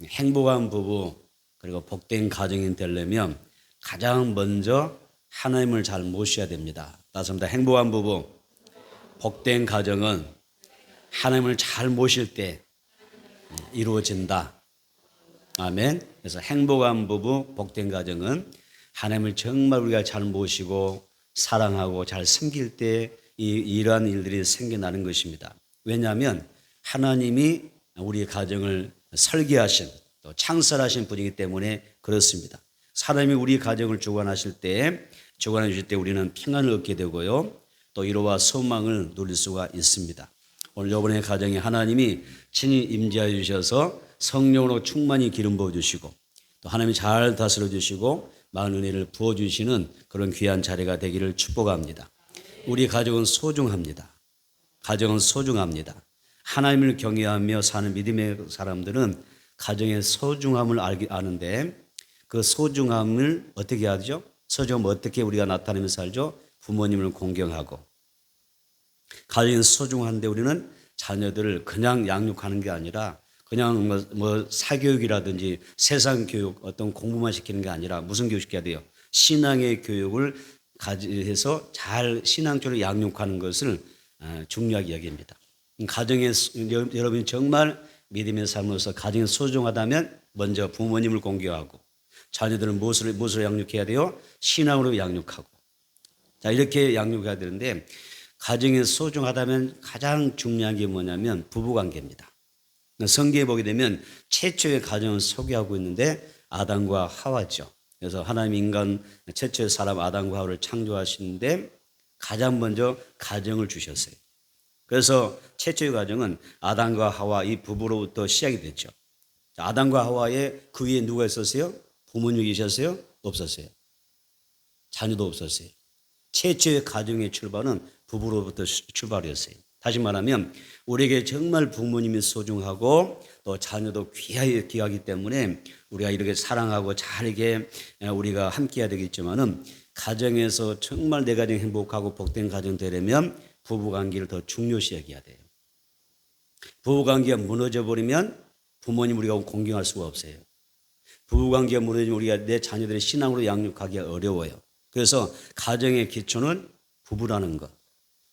행복한 부부 그리고 복된 가정이 되려면 가장 먼저 하나님을 잘 모셔야 됩니다. 따라서 행복한 부부, 복된 가정은 하나님을 잘 모실 때 이루어진다. 아멘. 그래서 행복한 부부, 복된 가정은 하나님을 정말 우리가 잘 모시고 사랑하고 잘 섬길 때 이러한 일들이 생겨나는 것입니다. 왜냐하면 하나님이 우리 가정을 설계하신 또 창설하신 분이기 때문에 그렇습니다. 하나님이 우리 가정을 주관하실 때, 주관해 주실 때 우리는 평안을 얻게 되고요. 또 위로와 소망을 누릴 수가 있습니다. 오늘 여러분의 가정에 하나님이 친히 임재하여 주셔서 성령으로 충만히 기름 부어주시고 또 하나님이 잘 다스려 주시고 많은 은혜를 부어주시는 그런 귀한 자리가 되기를 축복합니다. 우리 가정은 소중합니다. 가정은 소중합니다. 하나님을 경외하며 사는 믿음의 사람들은 가정의 소중함을 아는데 그 소중함을 어떻게 하죠? 소중함을 어떻게 우리가 나타내며 살죠? 부모님을 공경하고. 가정이 소중한데 우리는 자녀들을 그냥 양육하는 게 아니라 그냥 뭐 사교육이라든지 세상 교육 어떤 공부만 시키는 게 아니라 무슨 교육 시켜야 돼요? 신앙의 교육을 해서 잘 신앙적으로 양육하는 것을 중요하게 여깁니다. 가정에 여러분이 정말 믿음의 삶으로서 가정이 소중하다면 먼저 부모님을 공경하고 자녀들은 무엇으로 양육해야 돼요? 신앙으로 양육하고. 자, 이렇게 양육해야 되는데 가정이 소중하다면 가장 중요한 게 뭐냐면 부부관계입니다. 성경에 보게 되면 최초의 가정을 소개하고 있는데 아담과 하와죠. 그래서 하나님 인간 최초의 사람 아담과 하와를 창조하시는데 가장 먼저 가정을 주셨어요. 그래서 최초의 가정은 아담과 하와 이 부부로부터 시작이 됐죠. 아담과 하와의 그 위에 누가 있었어요? 부모님이 계셨어요? 없었어요. 자녀도 없었어요. 최초의 가정의 출발은 부부로부터 출발이었어요. 다시 말하면 우리에게 정말 부모님이 소중하고 또 자녀도 귀하기 때문에 우리가 이렇게 사랑하고 잘 이렇게 우리가 함께 해야 되겠지만은 가정에서 정말 내 가정 행복하고 복된 가정 되려면 부부관계를 더 중요시 여겨야 돼요. 부부관계가 무너져 버리면 부모님 우리가 공경할 수가 없어요. 부부관계가 무너지면 우리가 내 자녀들의 신앙으로 양육하기 어려워요. 그래서 가정의 기초는 부부라는 것.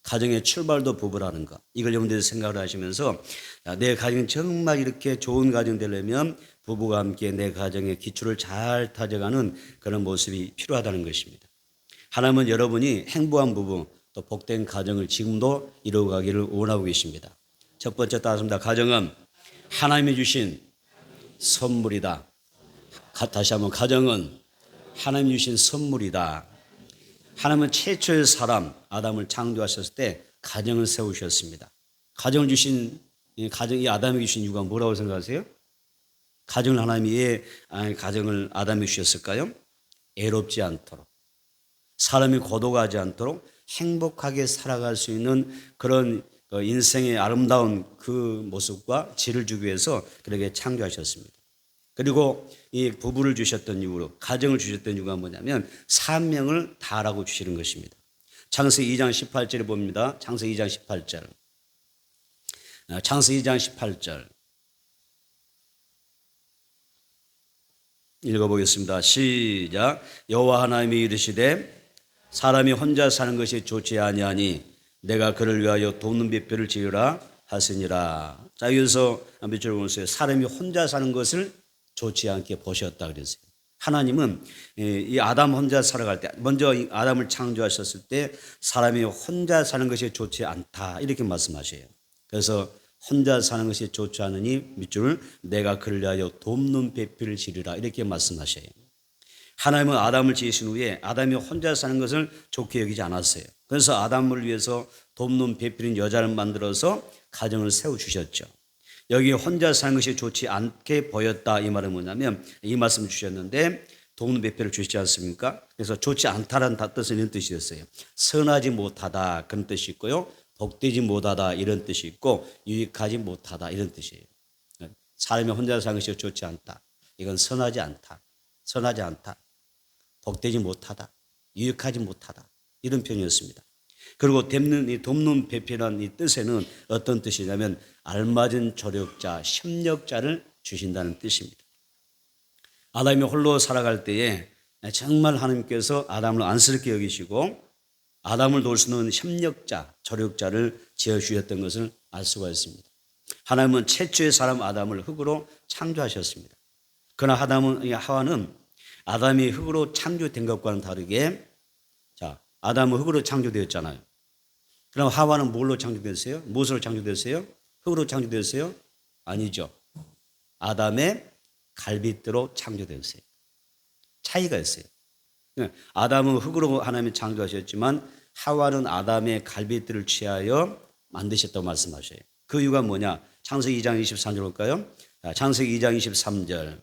가정의 출발도 부부라는 것. 이걸 여러분들이 생각을 하시면서 내 가정이 정말 이렇게 좋은 가정 되려면 부부가 함께 내 가정의 기초를 잘 다져가는 그런 모습이 필요하다는 것입니다. 하나님은 여러분이 행복한 부부 또 복된 가정을 지금도 이루어가기를 원하고 계십니다. 첫 번째 따졌습니다. 가정은 하나님이 주신 선물이다. 다시 한번 가정은 하나님이 주신 선물이다. 하나님은 최초의 사람 아담을 창조하셨을 때 가정을 세우셨습니다. 가정을 주신 이 아담에게 주신 이유가 뭐라고 생각하세요? 가정을 하나님이 왜 가정을 아담에게 주셨을까요? 애롭지 않도록 사람이 고독하지 않도록 행복하게 살아갈 수 있는 그런 인생의 아름다운 그 모습과 질을 주기 위해서 그렇게 창조하셨습니다. 그리고 이 부부를 주셨던 이유로 가정을 주셨던 이유가 뭐냐면 사명을 다하라고 주시는 것입니다. 창세기 2장 18절에 봅니다. 창세기 2장 18절. 창세기 2장 18절. 읽어보겠습니다. 시작. 여호와 하나님이 이르시되 사람이 혼자 사는 것이 좋지 아니하니 내가 그를 위하여 돕는 뱃별을 지으라 하시니라. 자, 여기서 밑줄 보세요. 사람이 혼자 사는 것을 좋지 않게 보셨다 그랬어요. 하나님은 이 아담 혼자 살아갈 때 먼저 아담을 창조하셨을 때 사람이 혼자 사는 것이 좋지 않다 이렇게 말씀하셔요. 그래서 혼자 사는 것이 좋지 않으니 밑줄을 내가 그를 위하여 돕는 배필을 지르라 이렇게 말씀하셔요. 하나님은 아담을 지으신 후에 아담이 혼자 사는 것을 좋게 여기지 않았어요. 그래서 아담을 위해서 돕는 배필인 여자를 만들어서 가정을 세워주셨죠. 여기 혼자 사는 것이 좋지 않게 보였다 이 말은 뭐냐면 이 말씀을 주셨는데 돕는 배필을 주시지 않습니까? 그래서 좋지 않다라는 뜻은 이런 뜻이었어요. 선하지 못하다 그런 뜻이 있고요. 복되지 못하다 이런 뜻이 있고 유익하지 못하다 이런 뜻이에요. 사람이 혼자 사는 것이 좋지 않다. 이건 선하지 않다. 선하지 않다. 복되지 못하다. 유익하지 못하다. 이런 표현이었습니다. 그리고 돕는 배필이라는 이 뜻에는 어떤 뜻이냐면 알맞은 조력자, 협력자를 주신다는 뜻입니다. 아담이 홀로 살아갈 때에 정말 하나님께서 아담을 안쓰럽게 여기시고 아담을 도우시는 협력자, 조력자를 지어주셨던 것을 알 수가 있습니다. 하나님은 최초의 사람 아담을 흙으로 창조하셨습니다. 그러나 하와는 아담이 흙으로 창조된 것과는 다르게 아담은 흙으로 창조되었잖아요. 그럼 하와는 뭘로 창조됐어요? 무엇으로 창조됐어요? 흙으로 창조됐어요? 아니죠. 아담의 갈빗대로 창조되었어요. 차이가 있어요. 아담은 흙으로 하나님이 창조하셨지만 하와는 아담의 갈빗대를 취하여 만드셨다고 말씀하셔요. 그 이유가 뭐냐? 창세기 2장 23절 볼까요? 창세기 2장 23절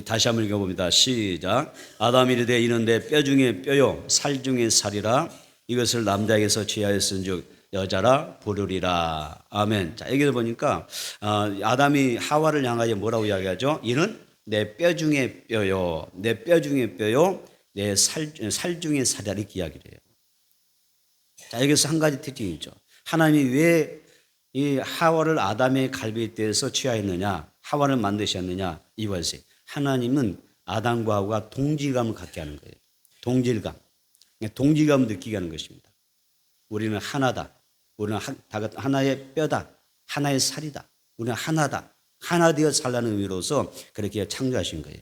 다시 한번 읽어봅니다. 시작. 아담이 이르되 이는 내 뼈 중에 뼈요 살 중에 살이라 이것을 남자에게서 취하였은즉 여자라 부르리라. 아멘. 자, 여기를 보니까 아담이 하와를 향하여 뭐라고 이야기하죠? 이는 내 뼈 중에 뼈요, 내 뼈 중에 뼈요, 내 살 중에 살이라 이렇게 이야기를 해요. 자, 여기서 한 가지 특징이 있죠. 하나님이 왜 이 하와를 아담의 갈빗대에서 취하였느냐, 하와를 만드셨느냐 이유가 있어요. 하나님은 아담과 하와가 동질감을 갖게 하는 거예요. 동질감. 동질감을 느끼게 하는 것입니다. 우리는 하나다. 우리는 하나의 뼈다. 하나의 살이다. 우리는 하나다. 하나 되어 살라는 의미로서 그렇게 창조하신 거예요.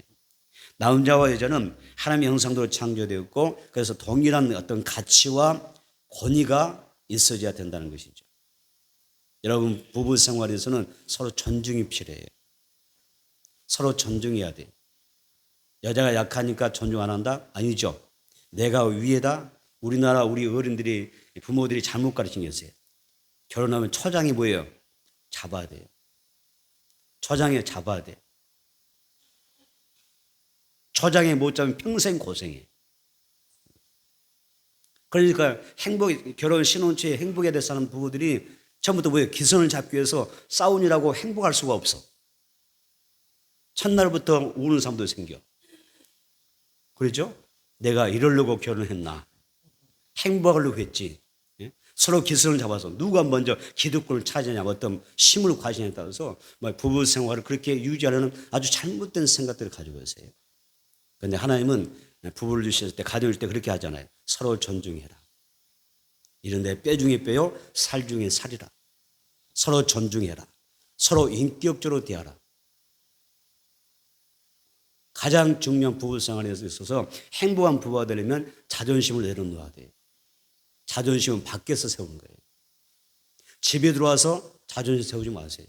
남자와 여자는 하나님의 형상대로 창조되었고 그래서 동일한 어떤 가치와 권위가 있어져야 된다는 것이죠. 여러분 부부 생활에서는 서로 존중이 필요해요. 서로 존중해야 돼요. 여자가 약하니까 존중 안 한다? 아니죠. 내가 위에다. 우리나라 우리 어른들이 부모들이 잘못 가르친 게 있어요. 결혼하면 초장이 뭐예요? 잡아야 돼요. 초장에 잡아야 돼. 초장에 못 잡으면 평생 고생해. 그러니까 결혼 신혼초에 행복해야 될 사람 부부들이 처음부터 뭐예요? 기선을 잡기 위해서 싸우느라고 행복할 수가 없어. 첫날부터 우는 사람도 생겨. 그렇죠? 내가 이러려고 결혼했나? 행복하려고 했지. 서로 기선을 잡아서 누가 먼저 기득권을 차지하냐 어떤 힘을 과시냐에 따라서 부부 생활을 그렇게 유지하려는 아주 잘못된 생각들을 가지고 있어요. 그런데 하나님은 부부를 주실 때 가정일 때 그렇게 하잖아요. 서로 존중해라. 이런 내 뼈 중에 뼈요 살 중에 살이라. 서로 존중해라. 서로 인격적으로 대하라. 가장 중요한 부부 생활에 있어서 행복한 부부가 되려면 자존심을 내려놓아야 돼요. 자존심은 밖에서 세우는 거예요. 집에 들어와서 자존심 세우지 마세요.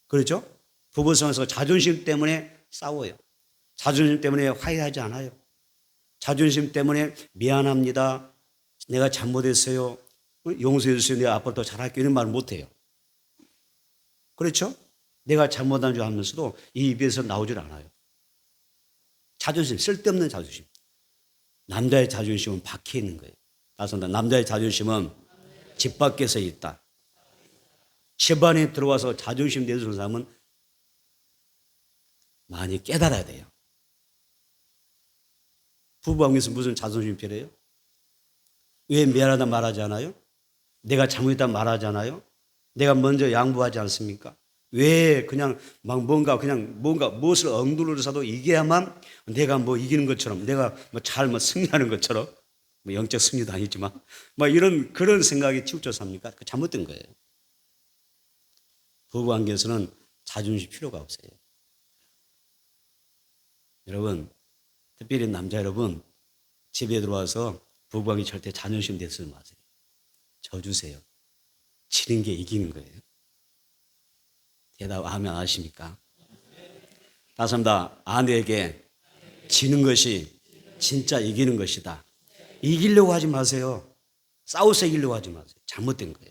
그렇죠? 부부 생활에서 자존심 때문에 싸워요. 자존심 때문에 화해하지 않아요. 자존심 때문에 미안합니다. 내가 잘못했어요. 용서해 주세요. 내가 앞으로 더 잘할게요. 이런 말을 못해요. 그렇죠? 내가 잘못한 줄 알면서도 이 입에서 나오질 않아요. 자존심, 쓸데없는 자존심. 남자의 자존심은 밖에 있는 거예요. 따라서 남자의 자존심은 집 밖에서 있다. 집 안에 들어와서 자존심 내주는 사람은 많이 깨달아야 돼요. 부부관계에서 무슨 자존심이 필요해요? 왜 미안하다 말하지 않아요? 내가 잘못했다 말하지 않아요? 내가 먼저 양보하지 않습니까? 왜 그냥 막 뭔가 무엇을 억누르서도 이겨야만 내가 뭐 이기는 것처럼 내가 잘 승리하는 것처럼 영적 승리도 아니지만 이런 그런 생각이 치우쳐서 합니까? 그 잘못된 거예요. 부부관계에서는 자존심 필요가 없어요. 여러분 특별히 남자 여러분 집에 들어와서 부부관계 절대 자존심 내쓰지 마세요. 져주세요. 지는 게 이기는 거예요. 대답하면 안 하십니까? 다섯입니다. 아내에게 지는 것이 진짜 이기는 것이다. 이기려고 하지 마세요. 싸워서 이기려고 하지 마세요. 잘못된 거예요.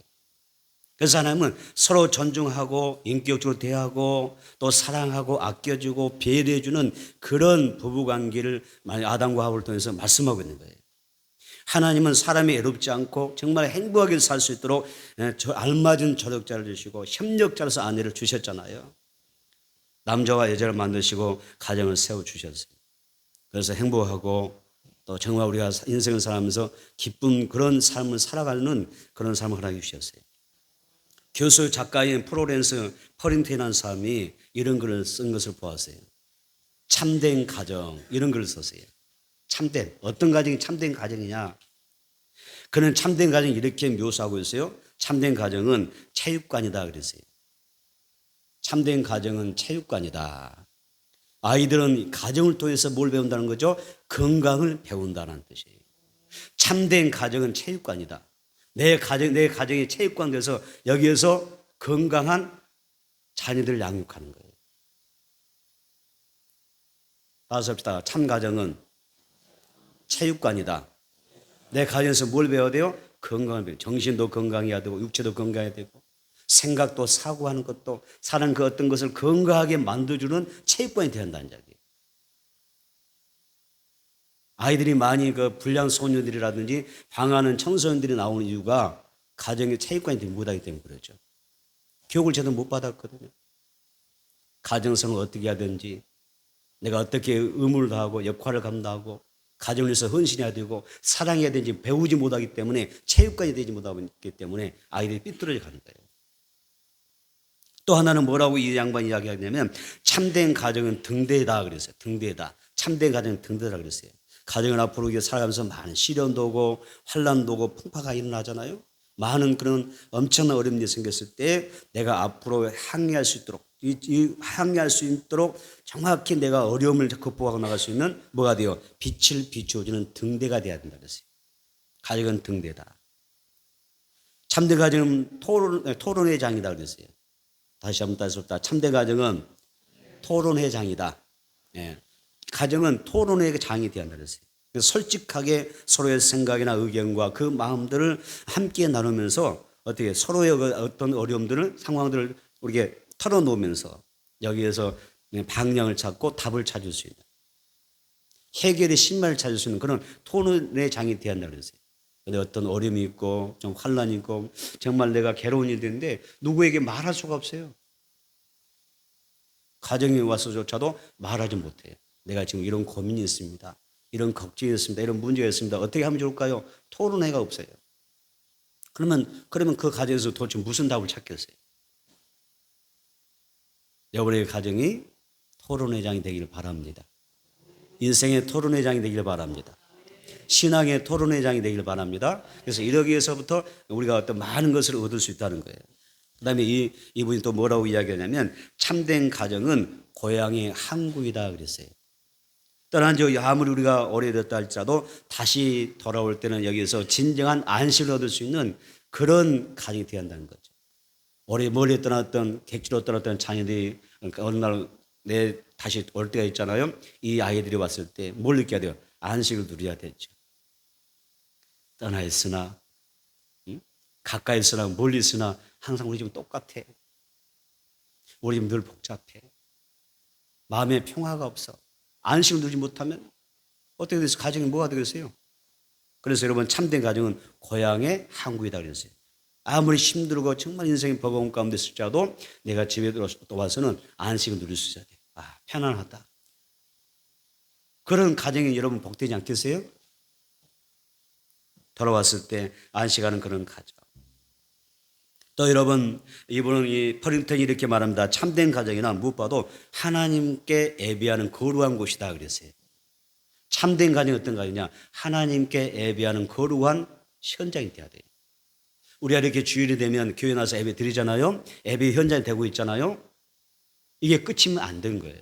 그래서 하나님은 서로 존중하고 인격적으로 대하고 또 사랑하고 아껴주고 배려해주는 그런 부부관계를 아담과 하와를 통해서 말씀하고 있는 거예요. 하나님은 사람이 애롭지 않고 정말 행복하게 살 수 있도록 알맞은 조력자를 주시고 협력자로서 아내를 주셨잖아요. 남자와 여자를 만드시고 가정을 세워주셨어요. 그래서 행복하고 또 정말 우리가 인생을 살아가면서 기쁜 그런 삶을 살아가는 그런 삶을 허락해 주셨어요. 교수 작가인 플로렌스 퍼링턴이라는 사람이 이런 글을 쓴 것을 보았어요. 참된 가정, 이런 글을 썼어요. 참된, 어떤 가정이 참된 가정이냐? 그는 참된 가정 이렇게 묘사하고 있어요. 참된 가정은 체육관이다 그랬어요. 참된 가정은 체육관이다. 아이들은 가정을 통해서 뭘 배운다는 거죠? 건강을 배운다는 뜻이에요. 참된 가정은 체육관이다. 내 가정이 체육관 돼서 여기에서 건강한 자녀들을 양육하는 거예요. 따라서 합시다. 참 가정은 체육관이다. 내 가정에서 뭘 배워야 돼요? 건강을 배워요. 정신도 건강해야 되고 육체도 건강해야 되고 생각도 사고하는 것도 사는 그 어떤 것을 건강하게 만들어주는 체육관이 되어야 한다는 이야기예요. 아이들이 많이 그 불량 소녀들이라든지 방황하는 청소년들이 나오는 이유가 가정의 체육관이 되지 못하기 때문에 그러죠. 교육을 제대로 못 받았거든요. 가정생활을 어떻게 해야 되는지, 내가 어떻게 의무를 다하고 역할을 감당하고 가정을 위해서 헌신해야 되고 사랑해야 되는지 배우지 못하기 때문에 체육관이 되지 못하기 때문에 아이들이 삐뚤어져 가는 거예요. 또 하나는 뭐라고 이 양반이 이야기하냐면 참된 가정은 등대다 그랬어요. 등대다. 참된 가정은 등대다 그랬어요. 가정을 앞으로 살아가면서 많은 시련도 오고 환난도 오고 풍파가 일어나잖아요. 많은 그런 엄청난 어려움이 생겼을 때 내가 앞으로 항해할 수 있도록 항해할 수 있도록 정확히 내가 어려움을 극복하고 나갈 수 있는 뭐가 돼요? 빛을 비추어주는 등대가 돼야 된다 그랬어요. 가정은 등대다. 참된 가정은 토론의 장이다 그랬어요. 다시 한번 따서 참된 가정은 토론의 장이다. 예. 가정은 토론의 장이 되어야 한다 그랬어요. 솔직하게 서로의 생각이나 의견과 그 마음들을 함께 나누면서 어떻게 서로의 어떤 어려움들을 상황들을 우리에게 털어놓으면서 여기에서 방향을 찾고 답을 찾을 수 있는 해결의 신발을 찾을 수 있는 그런 토론의 장이 되어야 한다 그랬어요. 근데 어떤 어려움이 있고 좀 환란이 있고 정말 내가 괴로운 일이 있는데 누구에게 말할 수가 없어요. 가정에 와서조차도 말하지 못해요. 내가 지금 이런 고민이 있습니다. 이런 걱정이 있습니다. 이런 문제가 있습니다. 어떻게 하면 좋을까요? 토론회가 없어요. 그러면 그 가정에서 도대체 무슨 답을 찾겠어요? 여러분의 가정이 토론회장이 되기를 바랍니다. 인생의 토론회장이 되기를 바랍니다. 신앙의 토론회장이 되기를 바랍니다. 그래서 이러기 위해서부터 우리가 어떤 많은 것을 얻을 수 있다는 거예요. 그 다음에 이분이 또 뭐라고 이야기하냐면 참된 가정은 고향의 항구이다 그랬어요. 떠난 지 아무리 우리가 오래됐다 할지라도 다시 돌아올 때는 여기서 진정한 안식을 얻을 수 있는 그런 가정이 되어야 한다는 거죠. 멀리 떠났던 객지로 떠났던 자녀들이 어느 날 다시 올 때가 있잖아요. 이 아이들이 왔을 때 뭘 느껴야 돼요? 안식을 누려야 되죠. 떠나 있으나 가까이 있으나 멀리 있으나 항상 우리 집은 똑같아. 우리 집은 늘 복잡해. 마음에 평화가 없어. 안식을 누리지 못하면 어떻게 돼서 가정이 뭐가 되겠어요? 그래서 여러분 참된 가정은 고향의 항구이다 그랬어요. 아무리 힘들고 정말 인생의 버거운 가운데 있을지라도 내가 집에 또 와서는 안식을 누릴 수 있어야 돼. 아, 편안하다. 그런 가정이 여러분 복되지 않겠어요? 돌아왔을 때 안식하는 그런 가정. 또 여러분 이분은 이 퍼링턴이 이렇게 말합니다. 참된 가정이나 무엇보다도 하나님께 예배하는 거룩한 곳이다 그랬어요. 참된 가정이 어떤 가정이냐? 하나님께 예배하는 거룩한 현장이 되어야 돼요. 우리가 이렇게 주일이 되면 교회 나서 예배 드리잖아요. 예배 현장이 되고 있잖아요. 이게 끝이면 안 된 거예요.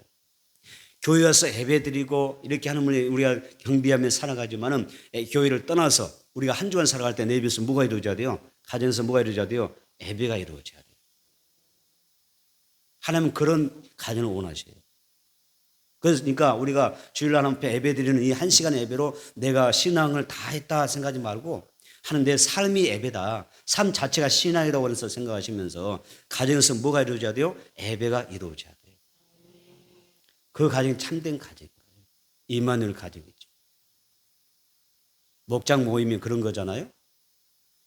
교회 와서 예배 드리고 이렇게 하는 분이 우리가 경비하며 살아가지만은 교회를 떠나서 우리가 한 주간 살아갈 때 내 집에서 뭐가 이루어져야 돼요? 가정에서 뭐가 이루어져야 돼요? 예배가 이루어져야 돼요. 하나님은 그런 가정을 원하셔요. 그러니까 우리가 주일날 앞에 예배 드리는 이 한 시간의 예배로 내가 신앙을 다 했다 생각하지 말고 하는 내 삶이 예배다. 삶 자체가 신앙이라고 해서 생각하시면서 가정에서 뭐가 이루어져야 돼요? 예배가 이루어져야 돼요. 그 가정이 참된 가정이에요. 이만을 가정이죠. 목장 모임이 그런 거잖아요.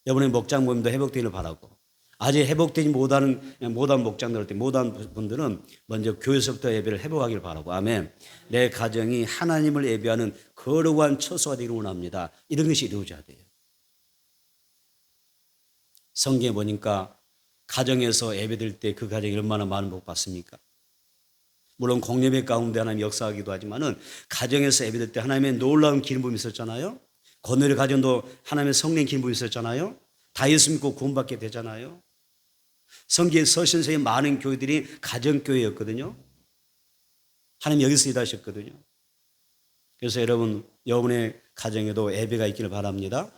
여러분의 목장 모임도 회복되기를 바라고 아직 회복되지 못한 목장들, 못한 분들은 먼저 교회에서부터 예배를 회복하기를 바라고 아멘. 내 가정이 하나님을 예배하는 거룩한 처소가 되기를 원합니다. 이런 것이 이루어져야 돼요. 성경에 보니까 가정에서 예배드릴 때 그 가정이 얼마나 많은 복 받습니까? 물론 공예배 가운데 하나님 역사하기도 하지만은 가정에서 예배드릴 때 하나님의 놀라운 기름 부음이 있었잖아요. 고넬의 가정도 하나님의 성령 기름 부음이 있었잖아요. 다 예수 믿고 구원받게 되잖아요. 성경에 서신서의 많은 교회들이 가정교회였거든요. 하나님 여기서 일하셨거든요. 그래서 여러분의 가정에도 예배가 있기를 바랍니다.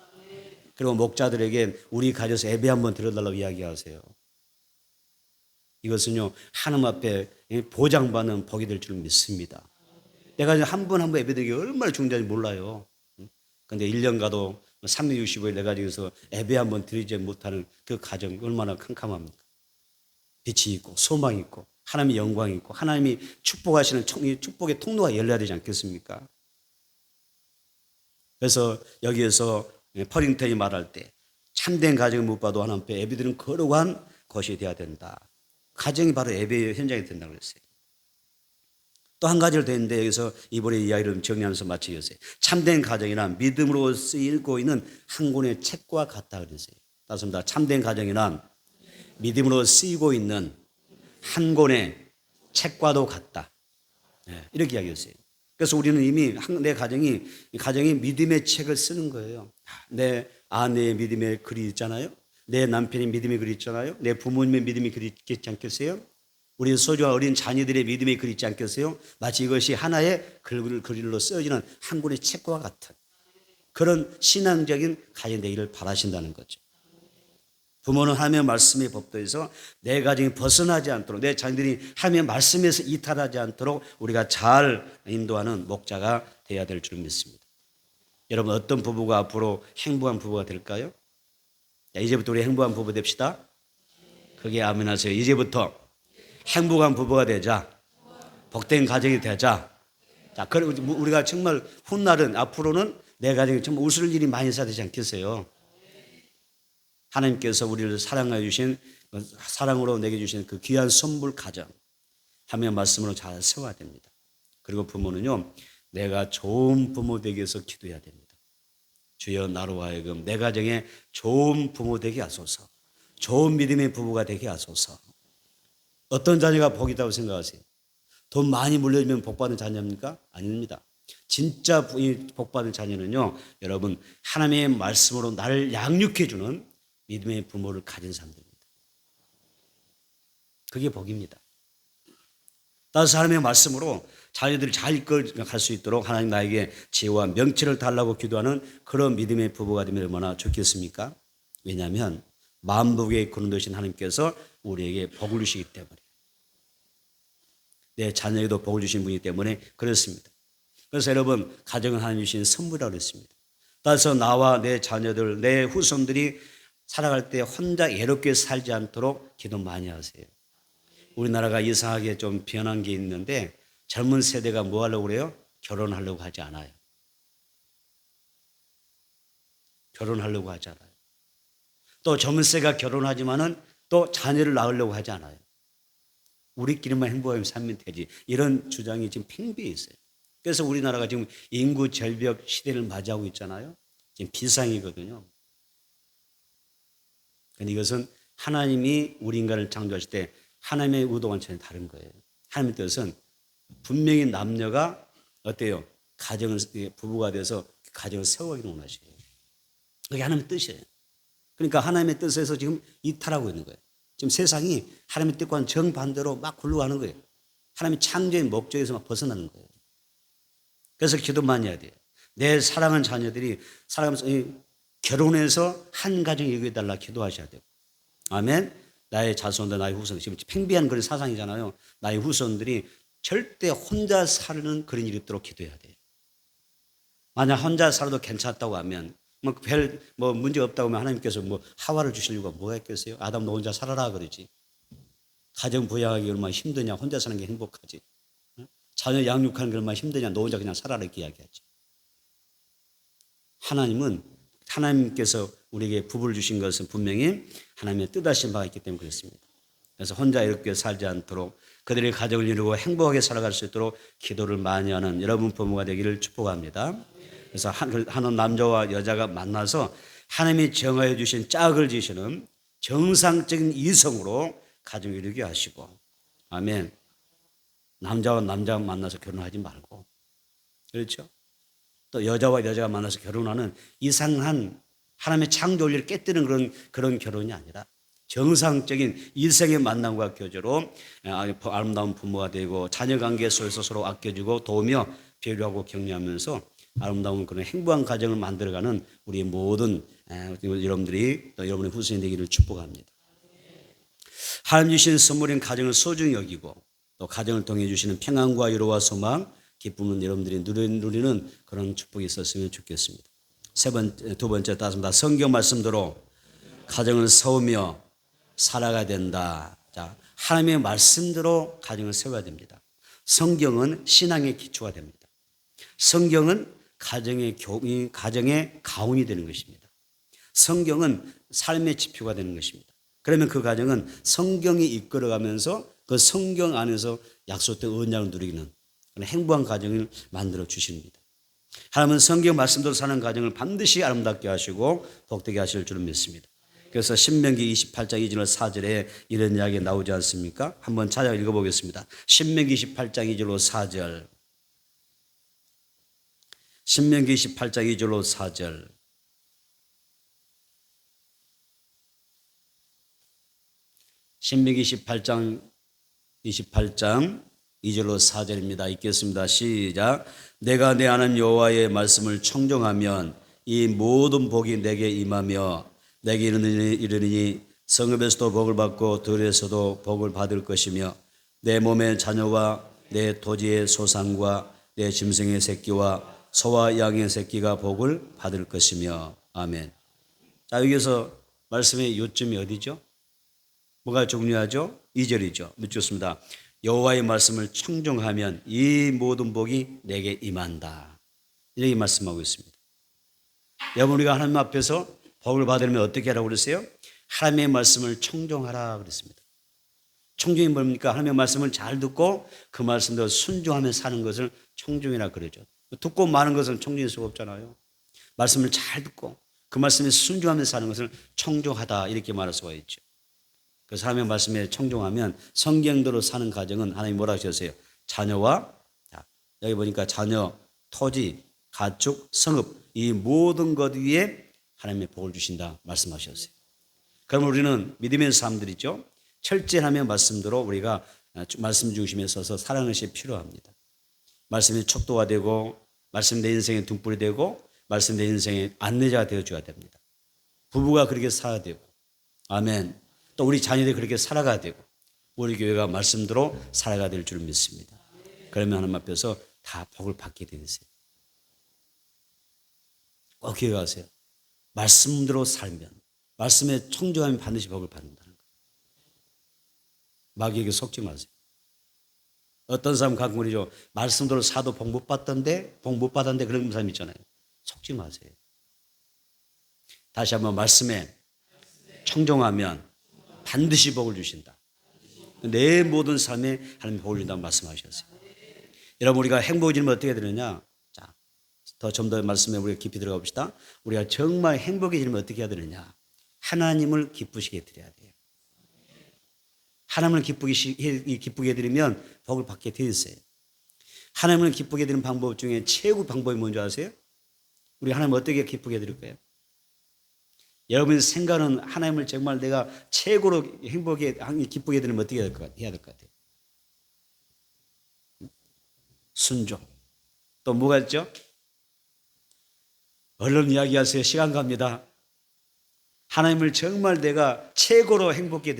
그리고 목자들에게 우리 가정에서 예배 한번 드려달라고 이야기하세요. 이것은요, 하나님 앞에 보장받는 복이 될 줄 믿습니다. 내가 한 번 한 번 예배 드리기 얼마나 중요한지 몰라요. 근데 1년 가도 365일 내 가정에서 예배 한번 드리지 못하는 그 가정 얼마나 캄캄합니까? 빛이 있고 소망이 있고 하나님의 영광이 있고 하나님이 축복하시는 축복의 통로가 열려야 되지 않겠습니까? 그래서 여기에서 퍼링턴이 말할 때 참된 가정을 못 봐도 하나님 앞에 예배드리는 거룩한 것이 되어야 된다. 가정이 바로 예배의 현장이 된다고 그랬어요. 또 한 가지를 더 했는데 여기서 이번에 이야기를 정리하면서 마치겠어요. 참된 가정이란 믿음으로 쓰이고 있는 한 권의 책과 같다 그랬어요. 따습니다. 참된 가정이란 믿음으로 쓰이고 있는 한 권의 책과도 같다. 이렇게 이야기했어요. 그래서 우리는 이미 내 가정이 믿음의 책을 쓰는 거예요. 내 아내의 믿음의 글이 있잖아요. 내 남편의 믿음의 글이 있잖아요. 내 부모님의 믿음의 글이 있지 않겠어요? 우리 소중한 어린 자녀들의 믿음의 글이 있지 않겠어요? 마치 이것이 하나의 글로 쓰여지는 한 권의 책과 같은 그런 신앙적인 가정이 되기를 바라신다는 거죠. 부모는 하나님의 말씀의 법도에서 내 가정이 벗어나지 않도록 내 자녀들이 하나님의 말씀에서 이탈하지 않도록 우리가 잘 인도하는 목자가 되어야 될 줄 믿습니다. 여러분 어떤 부부가 앞으로 행복한 부부가 될까요? 자, 이제부터 우리 행복한 부부 됩시다. 그게 아멘 하세요. 이제부터 행복한 부부가 되자. 복된 가정이 되자. 자, 그리고 우리가 정말 훗날은 앞으로는 내 가정이 정말 웃을 일이 많이 있어야 되지 않겠어요? 하나님께서 우리를 사랑하여 주신 사랑으로 내게 주신 그 귀한 선물 가정 하나님의 말씀으로 잘 세워야 됩니다. 그리고 부모는요, 내가 좋은 부모 되기 위해서 기도해야 됩니다. 주여 나로 하여금 내 가정에 좋은 부모 되게 하소서. 좋은 믿음의 부부가 되게 하소서. 어떤 자녀가 복이라고 생각하세요? 돈 많이 물려주면 복받은 자녀입니까? 아닙니다. 진짜 복받은 자녀는요, 여러분 하나님의 말씀으로 나를 양육해주는 믿음의 부모를 가진 사람들입니다. 그게 복입니다. 따라서 하나님의 말씀으로 자녀들이 잘 이끌어갈 수 있도록 하나님 나에게 지혜와 명철을 달라고 기도하는 그런 믿음의 부부가 되면 얼마나 좋겠습니까? 왜냐하면 만복에 거느리신 하나님께서 우리에게 복을 주시기 때문에 내 자녀에게도 복을 주신 분이기 때문에 그렇습니다. 그래서 여러분 가정은 하나님 주신 선물이라고 했습니다. 따라서 나와 내 자녀들, 내 후손들이 살아갈 때 혼자 외롭게 살지 않도록 기도 많이 하세요. 우리나라가 이상하게 좀 변한 게 있는데 젊은 세대가 뭐 하려고 그래요? 결혼하려고 하지 않아요. 결혼하려고 하지 않아요. 또 젊은 세대가 결혼하지만은 또 자녀를 낳으려고 하지 않아요. 우리끼리만 행복하게 살면 되지. 이런 주장이 지금 팽배해 있어요. 그래서 우리나라가 지금 인구 절벽 시대를 맞이하고 있잖아요. 지금 비상이거든요. 근데 이것은 하나님이 우리 인간을 창조하실 때 하나님의 의도와는 전혀 다른 거예요. 하나님의 뜻은 분명히 남녀가 어때요? 부부가 돼서 가정을 세워가기를 원하셔요. 그게 하나님의 뜻이에요. 그러니까 하나님의 뜻에서 지금 이탈하고 있는 거예요. 지금 세상이 하나님의 뜻과는 정반대로 막 굴러가는 거예요. 하나님의 창조의 목적에서 막 벗어나는 거예요. 그래서 기도 많이 해야 돼요. 내 사랑하는 자녀들이 살아가면서 결혼해서 한 가정이 이루어달라 기도하셔야 돼요. 아멘. 나의 자손들, 나의 후손들, 지금 팽배한 그런 사상이잖아요. 나의 후손들이 절대 혼자 사는 그런 일이 없도록 기도해야 돼요. 만약 혼자 살아도 괜찮다고 하면 뭐 문제 없다고 하면 하나님께서 하와를 주시려고 뭐 했겠어요? 아담 너 혼자 살아라 그러지. 가정 부양하기 얼마나 힘드냐. 혼자 사는 게 행복하지. 자녀 양육하는 게 얼마나 힘드냐. 너 혼자 그냥 살아라 이렇게 이야기하지. 하나님께서 우리에게 부부를 주신 것은 분명히 하나님의 뜻하신 바가 있기 때문에 그렇습니다. 그래서 혼자 이렇게 살지 않도록 그들의 가정을 이루고 행복하게 살아갈 수 있도록 기도를 많이 하는 여러분 부모가 되기를 축복합니다. 그래서 한 남자와 여자가 만나서 하나님이 정하여 주신 짝을 지시는 정상적인 이성으로 가정을 이루게 하시고, 아멘. 남자와 남자 만나서 결혼하지 말고, 그렇죠? 또 여자와 여자가 만나서 결혼하는 이상한 하나님의 창조원리를 깨뜨리는 그런 결혼이 아니라 정상적인 일생의 만남과 교제로 아름다운 부모가 되고 자녀 관계 속에서 서로 아껴주고 도우며 배려하고 격려하면서 아름다운 그런 행복한 가정을 만들어가는 우리 모든 여러분들이 또 여러분의 후손이 되기를 축복합니다. 하나님 주시는 선물인 가정을 소중히 여기고 또 가정을 통해 주시는 평안과 위로와 소망, 기쁨은 여러분들이 누리는 그런 축복이 있었으면 좋겠습니다. 두 번째 따습니다. 성경 말씀대로 가정을 세우며 살아가야 된다. 자, 하나님의 말씀대로 가정을 세워야 됩니다. 성경은 신앙의 기초가 됩니다. 성경은 가정의 가운이 되는 것입니다. 성경은 삶의 지표가 되는 것입니다. 그러면 그 가정은 성경이 이끌어가면서 그 성경 안에서 약속된 언약을 누리는 그런 행복한 가정을 만들어 주십니다. 하나님은 성경 말씀대로 사는 가정을 반드시 아름답게 하시고 복되게 하실 줄 믿습니다. 그래서 신명기 28장 2절 4절에 이런 이야기 나오지 않습니까? 한번 찾아 읽어보겠습니다. 신명기 28장 2절로 4절. 신명기 28장 2절로 4절. 신명기 28장 2절로 4절입니다. 읽겠습니다. 시작. 내가 내 하나님 여호와의 말씀을 청종하면 이 모든 복이 내게 임하며 내게 이르니 성읍에서도 복을 받고 들에서도 복을 받을 것이며 내 몸의 자녀와 내 토지의 소산과 내 짐승의 새끼와 소와 양의 새끼가 복을 받을 것이며. 아멘. 자, 여기서 말씀의 요점이 어디죠? 뭐가 중요하죠? 2절이죠. 묻겠습니다. 여호와의 말씀을 청종하면 이 모든 복이 내게 임한다. 이렇게 말씀하고 있습니다. 여러분, 우리가 하나님 앞에서 복을 받으려면 어떻게 하라고 그랬어요? 하나님의 말씀을 청종하라 그랬습니다. 청종이 뭡니까? 하나님의 말씀을 잘 듣고 그 말씀대로 순종하며 사는 것을 청종이라 그러죠. 듣고 많은 것은 청종일 수가 없잖아요. 말씀을 잘 듣고 그 말씀에 순종하며 사는 것을 청종하다 이렇게 말할 수가 있죠. 그래서 하나님의 말씀에 청종하면 성경대로 사는 가정은 하나님 뭐라 하셨어요? 자녀와, 여기 보니까 자녀, 토지, 가축, 성읍 이 모든 것 위에 하나님의 복을 주신다 말씀하셨어요. 그러면 우리는 믿음의 사람들이죠. 철저히 하나님의 말씀대로 우리가 말씀 중심에 서서 살아가는 것이 필요합니다. 말씀이 척도가 되고 말씀 내 인생의 등불이 되고 말씀 내 인생의 안내자가 되어줘야 됩니다. 부부가 그렇게 살아야 되고, 아멘. 또 우리 자녀들이 그렇게 살아가야 되고 우리 교회가 말씀대로 살아가야 될 줄 믿습니다. 그러면 하나님 앞에서 다 복을 받게 되세요. 꼭 기억하세요. 말씀대로 살면 말씀에 청종하면 반드시 복을 받는다는 거예요. 마귀에게 속지 마세요. 어떤 사람 가끔 그러죠. 말씀대로 사도 복 못 받던데 복 못 받았는데 그런 사람 있잖아요. 속지 마세요. 다시 한번 말씀에 청종하면 반드시 복을 주신다. 내 모든 삶에 하나님 복을 준다고 말씀하셨어요. 여러분, 우리가 행복해지면 어떻게 되느냐? 자, 좀 더 말씀에 우리가 깊이 들어가 봅시다. 우리가 정말 행복해지면 어떻게 해야 되느냐? 하나님을 기쁘시게 드려야 돼요. 하나님을 기쁘게 드리면 복을 받게 되어 있어요. 하나님을 기쁘게 드리는 방법 중에 최고 방법이 뭔지 아세요? 우리 하나님 어떻게 기쁘게 드릴까요? 여러분의 생각은 하나님을 정말 내가 최고로 기쁘게 드리면 어떻게 해야 될 것 같아요? 순종. 또 뭐가 있죠? 얼른 이야기하세요. 시간 갑니다. 하나님을 정말 내가 최고로 행복해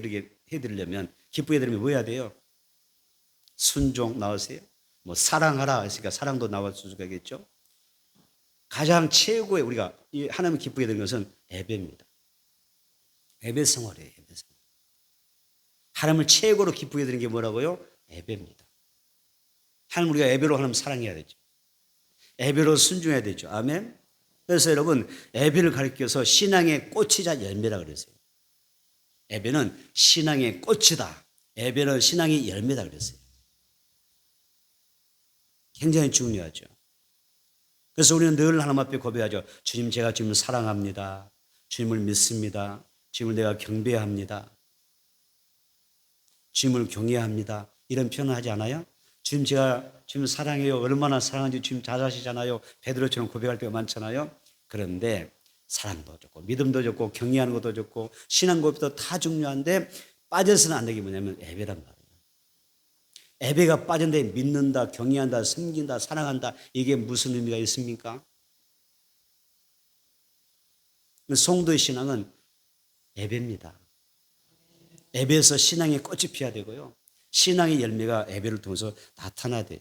해드리려면 기쁘게 드리면 뭐 해야 돼요? 순종 나오세요? 뭐 사랑하라 했으니까 사랑도 나올 수가 있겠죠? 가장 최고의 우리가 하나님을 기쁘게 드리는 것은 예배입니다. 예배 생활이에요. 예배 생활. 하나님을 최고로 기쁘게 드리는 게 뭐라고요? 예배입니다. 하나님 우리가 예배로 하나님 사랑해야 되죠. 예배로 순종해야 되죠. 아멘. 그래서 여러분 예배를 가리켜서 신앙의 꽃이자 열매라 그랬어요. 예배는 신앙의 꽃이다. 예배는 신앙의 열매다 그랬어요. 굉장히 중요하죠. 그래서 우리는 늘 하나님 앞에 고백하죠. 주님, 제가 주님을 사랑합니다. 주님을 믿습니다. 주님을 내가 경배합니다. 주님을 경외합니다. 이런 표현을 하지 않아요? 주님 제가 주님 사랑해요. 얼마나 사랑하는지 주님 잘 아시잖아요. 베드로처럼 고백할 때가 많잖아요. 그런데 사랑도 좋고 믿음도 좋고 경외하는 것도 좋고 신앙 고백도 다 중요한데 빠져서는 안 되게 뭐냐면 예배란 말이에요. 예배가 빠진데 믿는다, 경외한다, 섬긴다, 사랑한다 이게 무슨 의미가 있습니까? 성도의 신앙은 예배입니다. 예배에서 신앙의 꽃이 피어야 되고요. 신앙의 열매가 예배를 통해서 나타나야 돼요.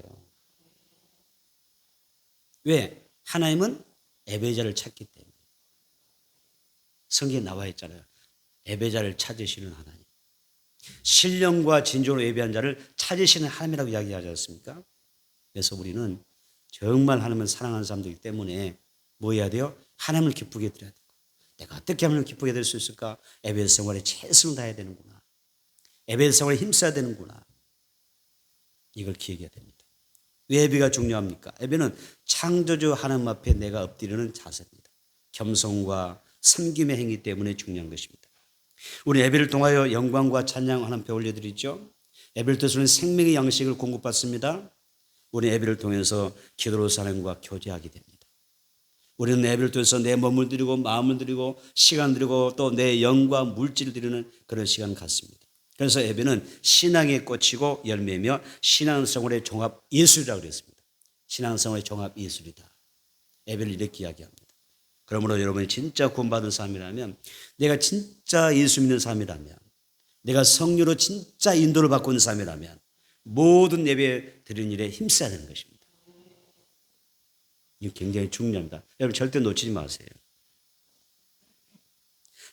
왜? 하나님은 예배자를 찾기 때문에. 성경에 나와 있잖아요. 예배자를 찾으시는 하나님. 신령과 진정으로 예배한 자를 찾으시는 하나님이라고 이야기하지 않습니까? 그래서 우리는 정말 하나님을 사랑하는 사람들이기 때문에 뭐 해야 돼요? 하나님을 기쁘게 드려야 되고 내가 어떻게 하면 기쁘게 될 수 있을까? 예배 생활에 최선을 다해야 되는구나. 예배 생활에 힘써야 되는구나. 이걸 기억해야 됩니다. 왜 예배가 중요합니까? 예배는 창조주 하나님 앞에 내가 엎드리는 자세입니다. 겸손과 섬김의 행위 때문에 중요한 것입니다. 우리 예배를 통하여 영광과 찬양 하나님 앞에 올려드리죠. 예배를 통해서 생명의 양식을 공급받습니다. 우리 예배를 통해서 기도로 하나님과 교제하게 됩니다. 우리는 예배를 통해서 내 몸을 드리고 마음을 드리고 시간 드리고 또 내 영과 물질을 드리는 그런 시간 같습니다. 그래서 예배는 신앙의 꽃이고 열매며 신앙생활의 종합 예술이라고 그랬습니다. 신앙생활의 종합 예술이다. 예배를 이렇게 이야기합니다. 그러므로 여러분이 진짜 구원받은 사람이라면 내가 진짜 예수 믿는 사람이라면 내가 성령으로 진짜 인도를 받고 있는 사람이라면 모든 예배 드리는 일에 힘써야 되는 것입니다. 이거 굉장히 중요합니다. 여러분 절대 놓치지 마세요.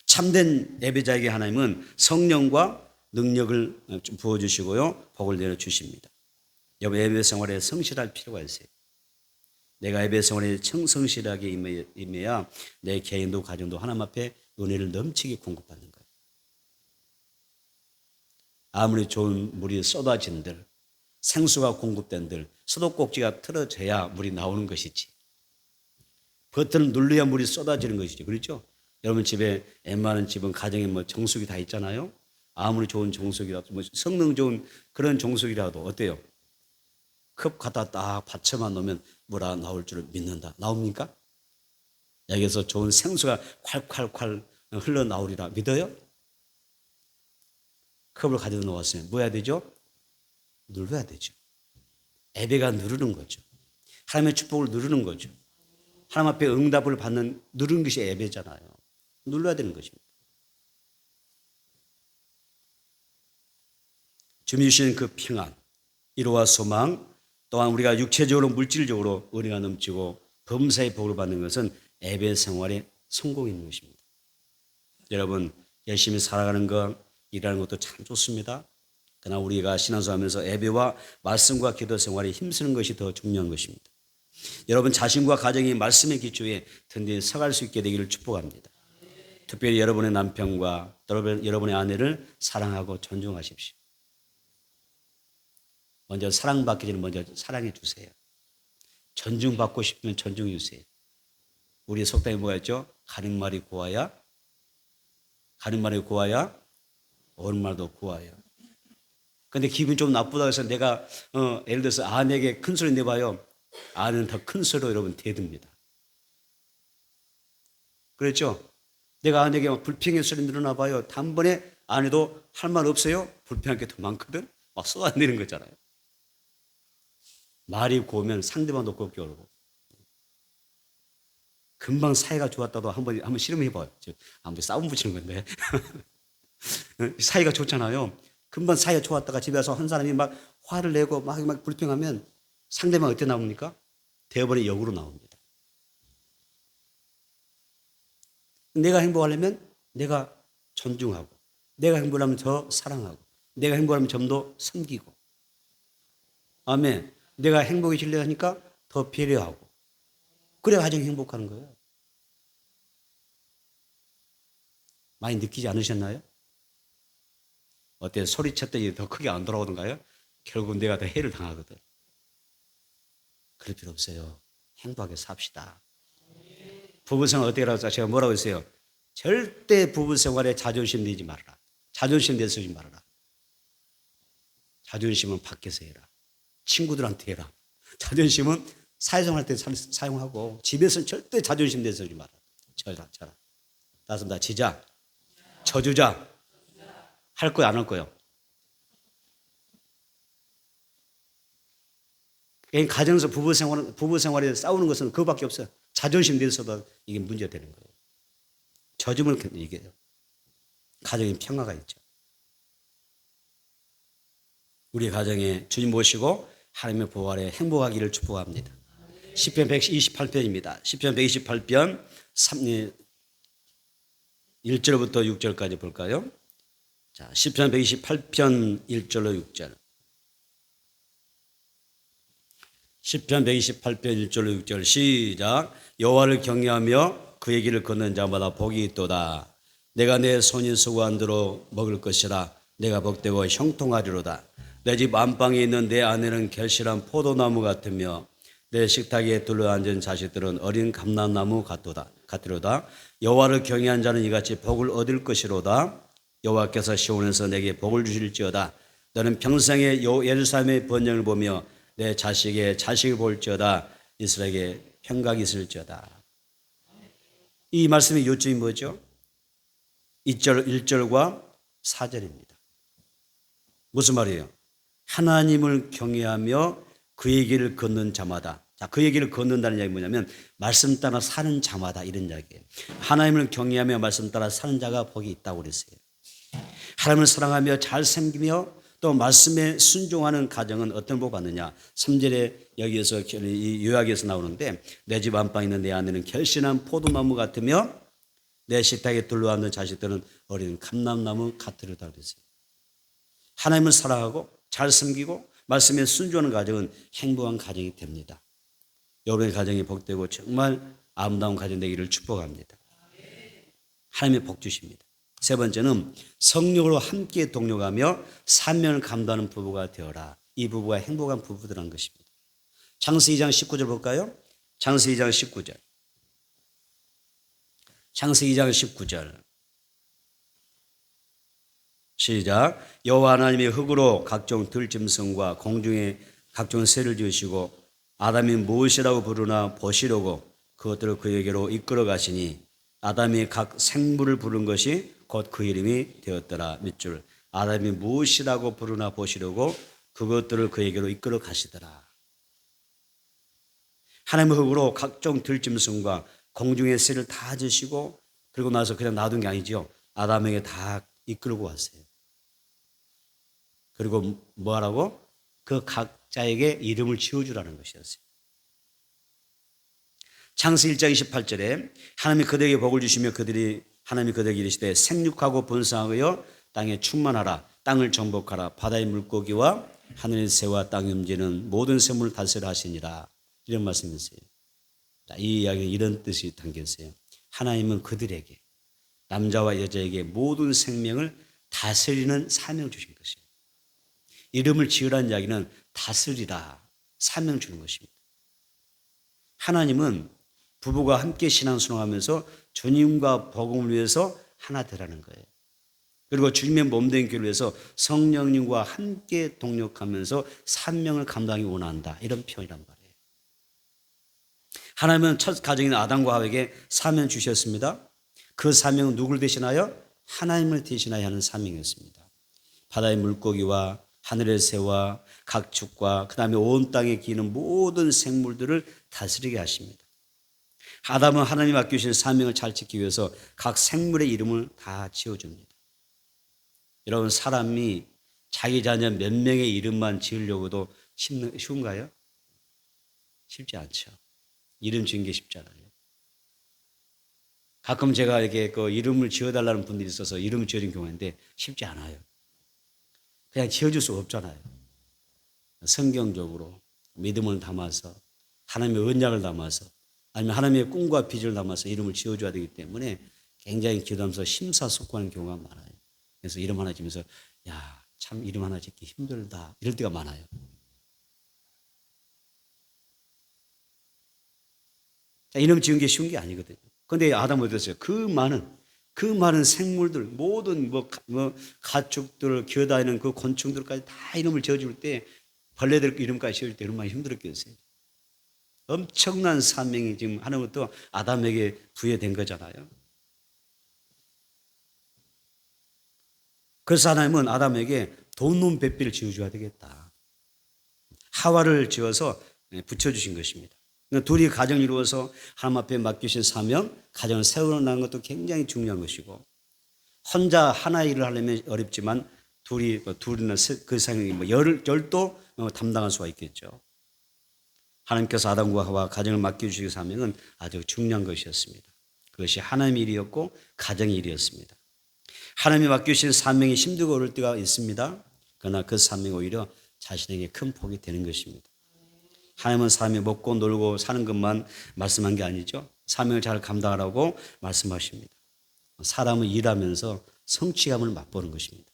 참된 예배자에게 하나님은 성령과 능력을 부어주시고요. 복을 내려주십니다. 여러분 예배 생활에 성실할 필요가 있어요. 내가 예배 생활에 성실하게 임해야 내 개인도 가정도 하나님 앞에 은혜를 넘치게 공급받는 거예요. 아무리 좋은 물이 쏟아진들 생수가 공급된들 수도꼭지가 틀어져야 물이 나오는 것이지. 버튼을 눌러야 물이 쏟아지는 것이지. 그렇죠? 여러분 집에 웬만한 집은 가정에 뭐 정수기 다 있잖아요. 아무리 좋은 정수기라도 뭐 성능 좋은 그런 정수기라도 어때요? 컵 갖다 딱 받쳐만 놓으면 뭐라 나올 줄을 믿는다. 나옵니까? 여기서 좋은 생수가 콸콸콸 흘러나오리라 믿어요? 컵을 가지고 놓았으면 뭐 해야 되죠? 눌러야 되죠. 예배가 누르는 거죠. 하나님의 축복을 누르는 거죠. 하나님 앞에 응답을 받는 누르는 것이 예배잖아요. 눌러야 되는 것입니다. 주님이 주시는 그 평안, 위로와 소망, 또한 우리가 육체적으로 물질적으로 은혜가 넘치고 범사의 복을 받는 것은 예배 생활의 성공인 것입니다. 여러분 열심히 살아가는 것, 일하는 것도 참 좋습니다. 그러나 우리가 신앙생활하면서 예배와 말씀과 기도 생활에 힘쓰는 것이 더 중요한 것입니다. 여러분 자신과 가정이 말씀의 기초에 든든히 서갈 수 있게 되기를 축복합니다. 특별히 여러분의 남편과 여러분의 아내를 사랑하고 존중하십시오. 먼저 사랑받기 전에 먼저 사랑해 주세요. 존중받고 싶으면 존중해 주세요. 우리 속담에 뭐가 있죠? 가는 말이 고와야 오는 말도 고와요. 근데 기분이 좀 나쁘다고 해서 내가 예를 들어서 아내에게 큰 소리 내봐요. 아내는 더 큰 소리로 여러분 대듭니다. 그렇죠? 내가 아내에게 막 불평의 소리 늘어나 봐요. 단번에 아내도 할 말 없어요. 불평할 게 더 많거든. 막 쏟아내는 거잖아요. 말이 고우면 상대방도 곱게 오르고. 금방 사이가 좋았다도 한번 실험해 봐요. 아무튼 싸움 붙이는 건데. 사이가 좋잖아요. 금방 사이가 좋았다가 집에 와서 한 사람이 막 화를 내고 막 불평하면 상대방 어떻게 나옵니까? 대부분의 역으로 나옵니다. 내가 행복하려면 내가 존중하고, 내가 행복하면 더 사랑하고, 내가 행복하면 좀 더 섬기고. 아멘. 내가 행복해지려 하니까 더 배려하고. 그래야 가정이 행복하는 거예요. 많이 느끼지 않으셨나요? 어때 소리쳤더니 더 크게 안 돌아오던가요? 결국 내가 더 해를 당하거든. 그럴 필요 없어요. 행복하게 삽시다. 부부생활 어떻게 하라고 제가 뭐라고 했어요? 절대 부부 생활에 자존심 내지 말아라. 자존심 내서지 말아라. 자존심은 밖에서 해라. 친구들한테 해라. 자존심은 사회생활 때 사용하고 집에서는 절대 자존심 내서지 말아라. 쳐라. 나섭니다. 지자. 저주자. 할 거야, 안 할 거요? 가정에서 부부 생활에 싸우는 것은 그거밖에 없어요. 자존심 내서도 이게 문제가 되는 거예요. 저주면 이게 가정에 평화가 있죠. 우리 가정에 주님 모시고 하나님의 보호 아래 행복하기를 축복합니다. 시편 128편입니다. 시편 128편 1절부터 6절까지 볼까요? 자, 시편 128편 1절로 6절. 시편 128편 1절로 6절 시작. 여호와를 경외하며 그의 길을 걷는 자마다 복이 있도다. 내가 내 손이 수고한 대로 먹을 것이라. 내가 복되고 형통하리로다. 내 집 안방에 있는 내 아내는 결실한 포도나무 같으며 내 식탁에 둘러앉은 자식들은 어린 감람나무 같으로다. 여호와를 경외한 자는 이같이 복을 얻을 것이로다. 여호와께서 시온에서 내게 복을 주실지어다. 너는 평생에 예루살렘의 번영을 보며 내 자식의 자식을 볼지어다. 이스라엘에게 평강이 있을지어다. 이 말씀의 요점이 뭐죠? 1절과 4절입니다. 무슨 말이에요? 하나님을 경외하며 그의 길을 걷는 자마다. 자, 그의 길을 걷는다는 이야기 뭐냐면 말씀 따라 사는 자마다 이런 이야기예요. 하나님을 경외하며 말씀 따라 사는 자가 복이 있다고 그랬어요. 하나님을 사랑하며 잘 섬기며 또 말씀에 순종하는 가정은 어떤 복 받느냐? 3절에 여기에서 이 요약에서 나오는데 내 집 안방에 있는 내 아내는 결실한 포도나무 같으며 내 식탁에 둘러앉는 자식들은 어린 감람나무 같으리다 그랬어요. 하나님을 사랑하고 잘 섬기고 말씀에 순종하는 가정은 행복한 가정이 됩니다. 여러분의 가정이 복되고 정말 아름다운 가정 되기를 축복합니다. 하나님의 복 주십니다. 세 번째는 성령으로 함께 동력하며 사명을 감당하는 부부가 되어라. 이 부부가 행복한 부부들한 것입니다. 창세기 2장 19절 볼까요? 창세기 2장 19절. 창세기 2장 19절. 시작. 여호와 하나님이 흙으로 각종 들짐승과 공중에 각종 새를 지으시고 아담이 무엇이라고 부르나 보시려고 그것들을 그에게로 이끌어 가시니 아담이 각 생물을 부른 것이 곧 그 이름이 되었더라. 밑줄. 아담이 무엇이라고 부르나 보시려고 그것들을 그에게로 이끌어 가시더라. 하나님의 흙으로 각종 들짐승과 공중의 새를 다 지으시고 그리고 나서 그냥 놔둔 게 아니죠. 아담에게 다 이끌고 왔어요. 그리고 뭐 하라고? 그 각자에게 이름을 지어주라는 것이었어요. 창세기 1장 28절에 하나님이 그들에게 복을 주시며 하나님이 그들에게 이르시되 생육하고 번성하여 땅에 충만하라. 땅을 정복하라. 바다의 물고기와 하늘의 새와 땅에 움직이는 모든 생물을 다스리라 하시니라. 이런 말씀이었어요. 이 이야기는 이런 뜻이 담겨 있어요. 하나님은 그들에게 남자와 여자에게 모든 생명을 다스리는 사명을 주신 것이에요. 이름을 지으라는 이야기는 다스리라 사명 주는 것입니다. 하나님은 부부가 함께 신앙순응하면서 주님과 복음을 위해서 하나 되라는 거예요. 그리고 주님의 몸된 교회를 위해서 성령님과 함께 동력하면서 사명을 감당하기 원한다. 이런 표현이란 말이에요. 하나님은 첫 가정인 아담과 하와에게 사명 주셨습니다. 그 사명은 누구를 대신하여? 하나님을 대신하여 하는 사명이었습니다. 바다의 물고기와 하늘의 새와 각축과 그 다음에 온 땅에 기는 모든 생물들을 다스리게 하십니다. 아담은 하나님 맡기신 사명을 잘 지키기 위해서 각 생물의 이름을 다 지어줍니다. 여러분, 사람이 자기 자녀 몇 명의 이름만 지으려고도 쉬운가요? 쉽지 않죠. 이름 지은 게 쉽잖아요. 가끔 제가 이렇게 그 이름을 지어달라는 분들이 있어서 이름을 지어준 경우가 있는데 쉽지 않아요. 그냥 지어줄 수가 없잖아요. 성경적으로 믿음을 담아서 하나님의 언약을 담아서 아니면 하나님의 꿈과 비전을 담아서 이름을 지어줘야 되기 때문에 굉장히 기도하면서 심사숙고하는 경우가 많아요. 그래서 이름 하나 지면서 야, 참 이름 하나 짓기 힘들다 이럴 때가 많아요. 자, 이름 지은 게 쉬운 게 아니거든요. 그런데 아담은 어땠어요? 그 많은 그 많은 생물들, 모든 가축들, 기어다니는 그 곤충들까지 다 이름을 지어줄 때, 벌레들 이름까지 지을 때 얼마나 힘들었겠어요. 엄청난 사명이 지금 하나님부터 아담에게 부여된 거잖아요. 그래서 하나님은 아담에게 돈 배필을 지어줘야 되겠다. 하와를 지어서 붙여주신 것입니다. 둘이 가정을 이루어서 하나님 앞에 맡기신 사명, 가정을 세워나가는 것도 굉장히 중요한 것이고, 혼자 하나 일을 하려면 어렵지만 둘이나 그 상황이 열도 담당할 수가 있겠죠. 하나님께서 아담과 하와 가정을 맡겨주신 사명은 아주 중요한 것이었습니다. 그것이 하나님의 일이었고 가정의 일이었습니다. 하나님이 맡겨주신 사명이 힘들고 어려울 때가 있습니다. 그러나 그 사명이 오히려 자신에게 큰 복이 되는 것입니다. 하나님은 사람이 먹고 놀고 사는 것만 말씀한 게 아니죠. 사명을 잘 감당하라고 말씀하십니다. 사람은 일하면서 성취감을 맛보는 것입니다.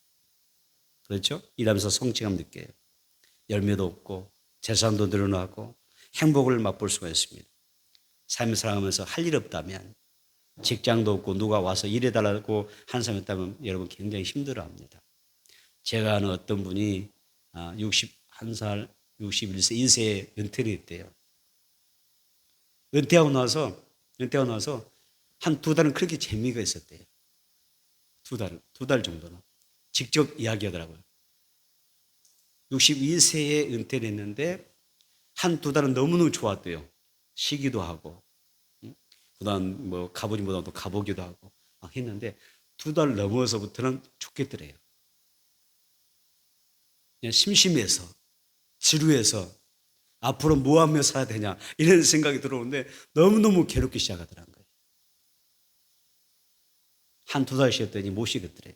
그렇죠? 일하면서 성취감 느껴요. 열매도 없고 재산도 늘어나고 행복을 맛볼 수가 있습니다. 삶을 살아가면서 할 일 없다면, 직장도 없고 누가 와서 일해달라고 한 사람이 있다면 여러분 굉장히 힘들어합니다. 제가 아는 어떤 분이 61살, 61세, 2세에 은퇴를 했대요. 은퇴하고 나서 한 2달은 그렇게 재미가 있었대요. 2달 정도는. 직접 이야기하더라고요. 62세에 은퇴를 했는데 한 2달은 너무너무 좋았대요. 쉬기도 하고, 그다음 가보지보다도 가보기도 하고 했는데 2달 넘어서부터는 죽겠더래요. 그냥 심심해서, 지루해서 앞으로 뭐 하며 살아야 되냐 이런 생각이 들어오는데 너무너무 괴롭기 시작하더라는 거예요. 한 2달 쉬었더니 못 쉬겠더래요.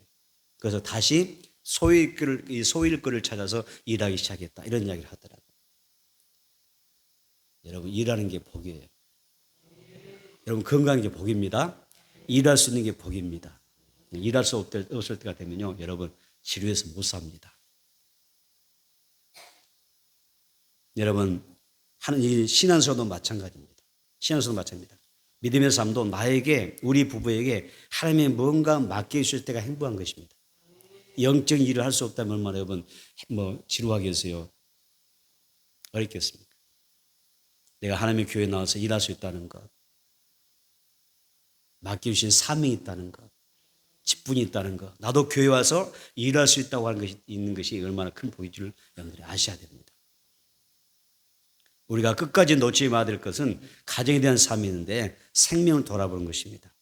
그래서 다시 소일거를 찾아서 일하기 시작했다 이런 이야기를 하더라고요. 여러분, 일하는 게 복이에요. 여러분, 건강한 게 복입니다. 일할 수 있는 게 복입니다. 일할 수 없을 때가 되면요, 여러분 지루해서 못 삽니다. 여러분, 이 신앙생활도 마찬가지입니다. 신앙생활도 마찬가지입니다. 믿음의 삶도 나에게, 우리 부부에게 하나님의 뭔가 맡겨주실 때가 행복한 것입니다. 영적인 일을 할 수 없다면 얼마나 여러분 지루하겠어요? 어렵겠습니까? 내가 하나님의 교회에 나와서 일할 수 있다는 것, 맡겨주신 사명이 있다는 것, 직분이 있다는 것, 나도 교회 와서 일할 수 있다고 하는 것이 있는 것이 얼마나 큰 복인 줄 여러분들이 아셔야 됩니다. 우리가 끝까지 놓치지 말아야 될 것은 가정에 대한 삶이 있는데 생명을 돌아보는 것입니다.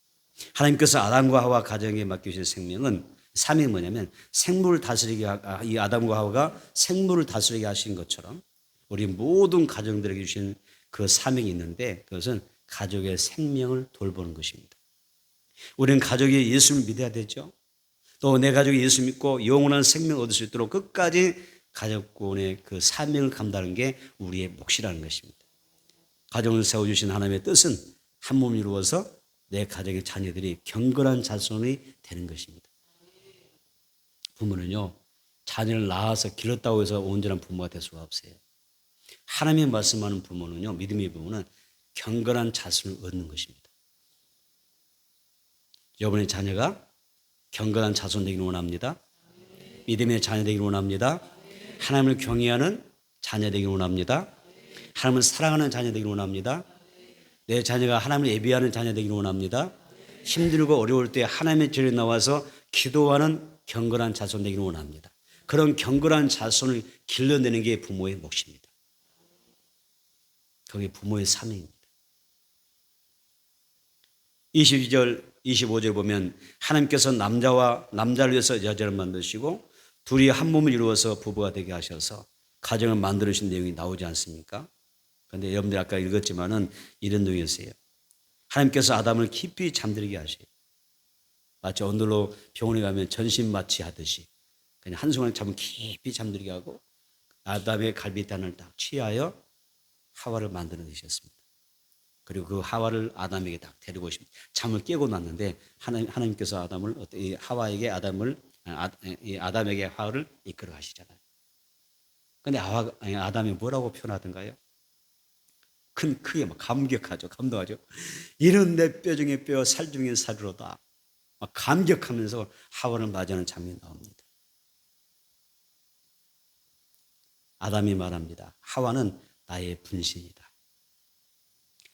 하나님께서 아담과 하와 가정에 맡겨주신 사명이 뭐냐면 생물을 다스리게, 이 아담과 하와가 생물을 다스리게 하신 것처럼 우리 모든 가정들에게 주신 그 사명이 있는데 그것은 가족의 생명을 돌보는 것입니다. 우리는 가족이 예수를 믿어야 되죠. 또 내 가족이 예수 믿고 영원한 생명을 얻을 수 있도록 끝까지 가족군의 그 사명을 감당하는 게 우리의 몫이라는 것입니다. 가정을 세워주신 하나님의 뜻은 한 몸을 이루어서 내 가정의 자녀들이 경건한 자손이 되는 것입니다. 부모는요, 자녀를 낳아서 길렀다고 해서 온전한 부모가 될 수가 없어요. 하나님의 말씀하는 부모는요, 믿음의 부모는 경건한 자손을 얻는 것입니다. 여러분의 자녀가 경건한 자손 되기를 원합니다. 믿음의 자녀 되기를 원합니다. 하나님을 경외하는 자녀 되기를 원합니다. 하나님을 사랑하는 자녀 되기를 원합니다. 내 자녀가 하나님을 예비하는 자녀 되기를 원합니다. 힘들고 어려울 때 하나님의 절에 나와서 기도하는 경건한 자손 되기를 원합니다. 그런 경건한 자손을 길러내는 게 부모의 몫입니다. 그게 부모의 사명입니다. 22절, 25절 보면 하나님께서 남자를 위해서 여자를 만드시고 둘이 한 몸을 이루어서 부부가 되게 하셔서 가정을 만들어주신 내용이 나오지 않습니까? 그런데 여러분들 아까 읽었지만은 이런 내용이었어요. 하나님께서 아담을 깊이 잠들게 하셔요. 마치 오늘로 병원에 가면 전신 마취하듯이 그냥 한순간 잠을 깊이 잠들게 하고 아담의 갈비단을 딱 취하여 하와를 만들어 주셨습니다. 그리고 그 하와를 아담에게 딱 데리고 오십니다. 잠을 깨고 났는데 하나님께서 하와에게 아담에게 하와를 이끌어 가시잖아요. 근데 아담이 뭐라고 표현하던가요? 크게 막 감격하죠. 감동하죠. 이런 내 뼈 중에 뼈, 살 중에 살이로다. 막 감격하면서 하와를 맞이하는 장면이 나옵니다. 아담이 말합니다. 하와는 나의 분신이다.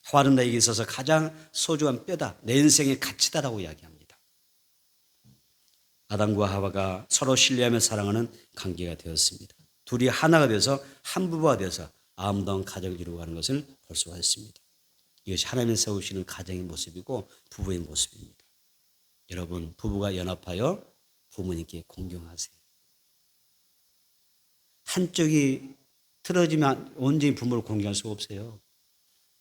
하와는 나에게 있어서 가장 소중한 뼈다. 내 인생의 가치다라고 이야기합니다. 아담과 하와가 서로 신뢰하며 사랑하는 관계가 되었습니다. 둘이 하나가 돼서 한 부부가 돼서 아름다운 가정을 이루어가는 것을 볼 수가 있습니다. 이것이 하나님이 세우시는 가정의 모습이고 부부의 모습입니다. 여러분, 부부가 연합하여 부모님께 공경하세요. 한쪽이 틀어지면 온전히 부모를 공경할 수가 없어요.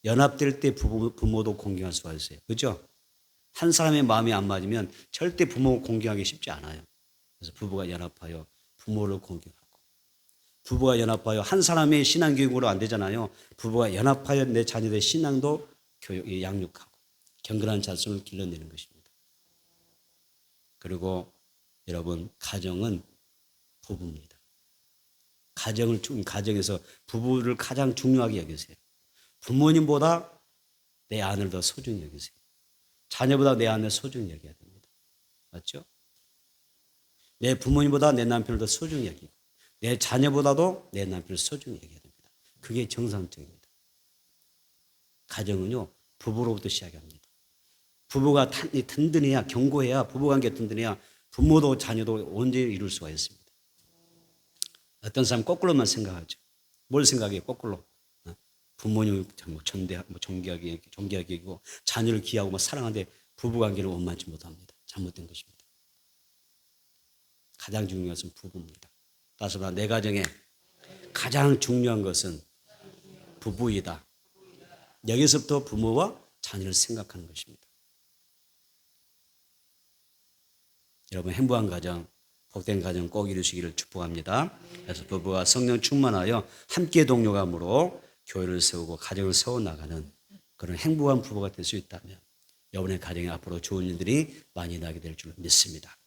연합될 때 부모도 공경할 수가 있어요. 그렇죠? 한 사람의 마음이 안 맞으면 절대 부모 공경하기 쉽지 않아요. 그래서 부부가 연합하여 부모를 공경하고, 부부가 연합하여 한 사람의 신앙 교육으로 안 되잖아요. 부부가 연합하여 내 자녀들의 신앙도 양육하고 경건한 자손을 길러내는 것입니다. 그리고 여러분, 가정은 부부입니다. 가정에서 부부를 가장 중요하게 여기세요. 부모님보다 내 아내를 더 소중히 여기세요. 자녀보다 내 아내를 소중히 여겨야 됩니다. 맞죠? 내 부모님보다 내 남편을 더 소중히 여기고 내 자녀보다도 내 남편을 소중히 여겨야 됩니다. 그게 정상적입니다. 가정은요, 부부로부터 시작합니다. 부부가 든든해야, 견고해야, 부부관계 든든해야 부모도 자녀도 언제 이룰 수가 있습니다. 어떤 사람 거꾸로만 생각하죠. 뭘 생각해요? 거꾸로. 부모님을 존경하게 여기고 자녀를 귀하고 사랑하는데 부부관계를 원만치 못합니다. 잘못된 것입니다. 가장 중요한 것은 부부입니다. 따라서 내 가정에 가장 중요한 것은 부부이다. 여기서부터 부모와 자녀를 생각하는 것입니다. 여러분, 행복한 가정, 복된 가정 꼭 이루시기를 축복합니다. 그래서 부부가 성령 충만하여 함께 동력함으로 교회를 세우고 가정을 세워나가는 그런 행복한 부부가 될 수 있다면 여러분의 가정에 앞으로 좋은 일들이 많이 나게 될 줄 믿습니다.